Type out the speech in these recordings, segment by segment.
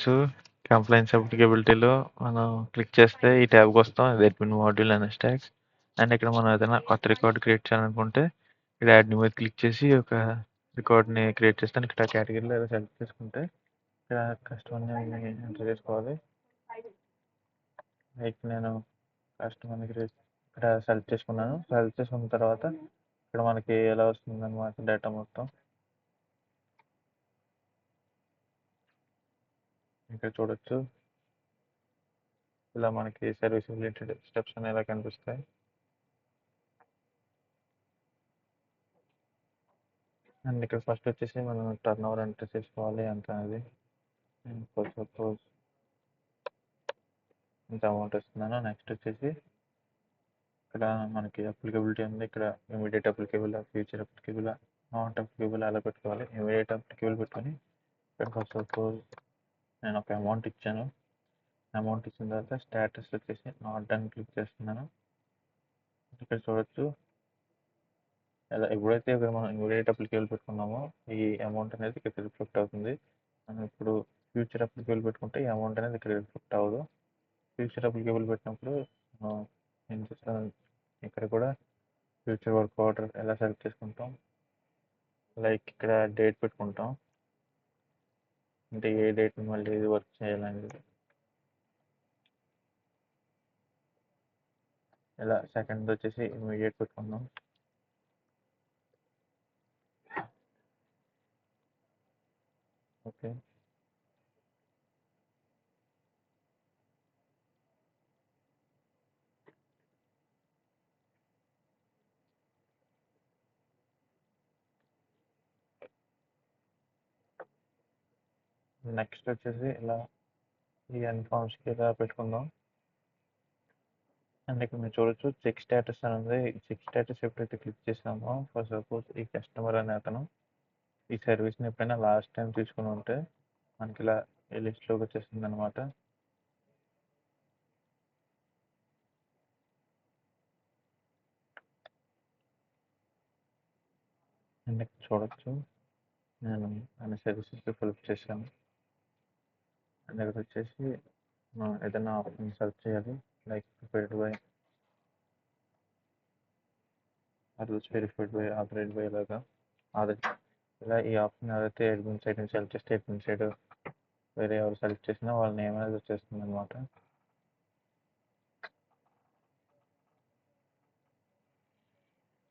చూడొచ్చు కంప్లైంట్స్ అప్లికేబిలిటీలో మనం క్లిక్ చేస్తే ఈ ట్యాబ్కి వస్తాం. ఇది admin module and stocks. And ఇక్కడ మనం ఏదైనా కొత్త రికార్డ్ క్రియేట్ చేయాలనుకుంటే ఇక్కడ యాడ్ న్యూ మీద క్లిక్ చేసి ఒక రికార్డ్ని క్రియేట్ చేస్తాను. ఇక్కడ కేటగిరీలో ఏదో సెలెక్ట్ చేసుకుంటే ఇక్కడ కస్టమర్ని ఎంటర్ చేసుకోవాలి. లైక్ నేను కస్టమర్ని ఇక్కడ సెలెక్ట్ చేసుకున్నాను. సెలెక్ట్ చేసుకున్న తర్వాత ఇక్కడ మనకి ఎలా వస్తుంది అనమాట డేటా మొత్తం. ఇక్కడ చూడొచ్చు ఇలా మనకి సర్వీస్ రిలేటెడ్ స్టెప్స్ అనేవి ఇలా కనిపిస్తాయి. అండ్ ఇక్కడ ఫస్ట్ వచ్చేసి మనం టర్న్ ఓవర్ ఎంటర్ చేసుకోవాలి ఎంత అనేది. సపోజ్ ఇంత అమౌంట్ ఇస్తున్నాను. నెక్స్ట్ వచ్చేసి ఇక్కడ మనకి అప్లికబిలిటీ ఉంది. ఇక్కడ immediate applicable, future applicable, not applicable అలా పెట్టుకోవాలి. ఇమీడియట్ అప్లికబుల్ పెట్టుకొని ఇక్కడ సపోజ్ నేను ఒక అమౌంట్ ఇచ్చాను. అమౌంట్ ఇచ్చిన తర్వాత స్టేటస్ వచ్చేసి నాట్ డన్ క్లిక్ చేస్తున్నాను. ఇక్కడ చూడొచ్చు ఇలా ఎప్పుడైతే ఇక్కడ మనం ఇమీడియట్ అప్లికేబుల్ పెట్టుకున్నామో ఈ అమౌంట్ అనేది ఇక్కడ రిఫ్లెక్ట్ అవుతుంది. మనం ఇప్పుడు ఫ్యూచర్ అప్లికేబుల్ పెట్టుకుంటే ఈ అమౌంట్ అనేది ఇక్కడ రిఫ్లెక్ట్ అవ్వదు. ఫ్యూచర్ అప్లికేబుల్ పెట్టినప్పుడు మనం ఏం చేస్తాం, ఇక్కడ కూడా ఫ్యూచర్ వర్క్ ఆర్డర్ ఎలా సెలెక్ట్ చేసుకుంటాం. లైక్ ఇక్కడ డేట్ పెట్టుకుంటాం, అంటే ఏ డేట్ మళ్ళీ వర్క్ చేయాలనేది. ఇలా సెకండ్ వచ్చేసి ఇమీడియట్ పెట్టుకుందాం. ఓకే, నెక్స్ట్ వచ్చేసి ఇలా ఈ అన్ఫార్మ్స్కి ఇలా పెట్టుకుందాం. అండ్ ఇక్కడ మీరు చూడొచ్చు చెక్ స్టేటస్ అనేది. చెక్ స్టేటస్ ఎప్పుడైతే క్లిక్ చేసామో ఫర్ సపోజ్ ఈ కస్టమర్ అనే అతను ఈ సర్వీస్ని ఎప్పుడైనా లాస్ట్ టైం తీసుకుని ఉంటే మనకి ఇలా ఈ లిస్ట్లోకి వచ్చేస్తుంది అనమాట. అండ్ ఇక్కడ చూడొచ్చు నేను అన్ని సర్వీసెస్కి ఫిల్ప్ చేశాను. అండ్ ఇక్కడ వచ్చేసి మనం ఏదైనా ఆప్షన్ సెర్చ్ చేయాలి. Like prepared by, others verified by, authorized by ఇలాగా ఇలా ఈ ఆప్షన్ ఏదైతే అడ్మిన్ సైడ్ నుంచి సెలెక్ట్ చేస్తే అడ్మిన్ సైడ్ వేరే ఎవరు సెలెక్ట్ చేసినా వాళ్ళ నేమ్ అనేది వచ్చేస్తుంది అనమాట.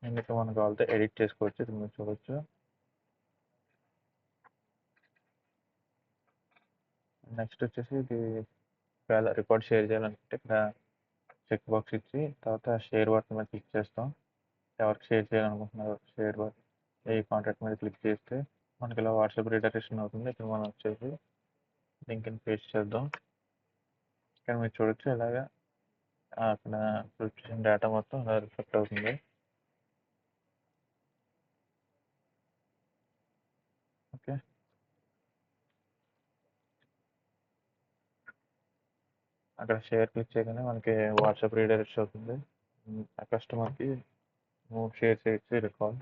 అండ్ ఇక్కడ మనకు వాళ్ళతో ఎడిట్ చేసుకోవచ్చు. ఇది మీరు చూడొచ్చు. నెక్స్ట్ వచ్చేసి ఇది ఒకవేళ రికార్డ్ షేర్ చేయాలనుకుంటే ఇక్కడ చెక్ బాక్స్ ఇచ్చి తర్వాత షేర్ బటన్ మీద క్లిక్ చేస్తాం. ఎవరికి షేర్ చేయాలనుకుంటున్నారు షేర్ బటన్ ఈ కాంటాక్ట్ మీద క్లిక్ చేస్తే మనకి ఇలా వాట్సాప్ రిడైరెక్షన్ అవుతుంది. ఇక్కడ మనం వచ్చేసి లింక్ని పేస్ట్ చేద్దాం. ఇక్కడ మీరు చూడొచ్చు ఇలాగా అక్కడ ఫిల్ చేసిన డేటా మొత్తం ఇలా రిఫ్లెక్ట్ అవుతుంది. ఓకే, అక్కడ షేర్ క్లిక్ చేయగానే మనకి వాట్సాప్ రీడైరెక్ట్ అవుతుంది. ఆ కస్టమర్కి షేర్ చేయొచ్చు రికార్డ్.